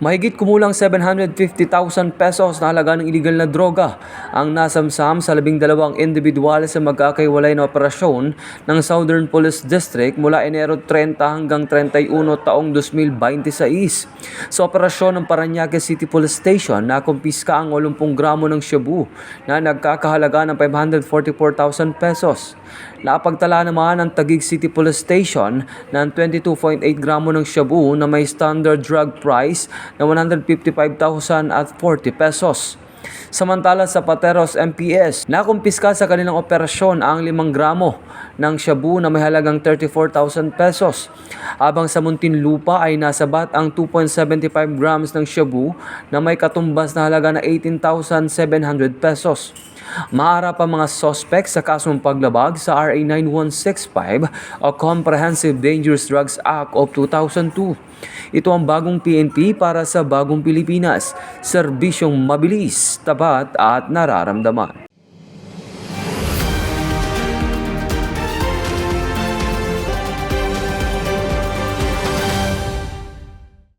Mahigit kumulang 750,000 pesos na halaga ng iligal na droga ang nasamsam sa 12 individual sa magkakaiwalay na operasyon ng Southern Police District mula Enero 30 hanggang 31 taong 2026. Sa operasyon ng Parañaque City Police Station, nakumpiska ang 80 gramo ng shabu na nagkakahalaga ng 544,000 pesos. Napagtala naman ang Taguig City Police Station ng 22.8 gramo ng shabu na may standard drug price na 155,040 pesos. Samantala sa Pateros MPS, nakumpiska sa kanilang operasyon ang 5 gramo ng shabu na may halagang 34,000 pesos. Habang sa Muntinlupa ay nasabat ang 2.75 grams ng shabu na may katumbas na halaga na 18,700 pesos. Maharap ang mga sospek sa kasong paglabag sa RA 9165 o Comprehensive Dangerous Drugs Act of 2002. Ito ang bagong PNP para sa bagong Pilipinas, serbisyong mabilis, tapat at nararamdaman.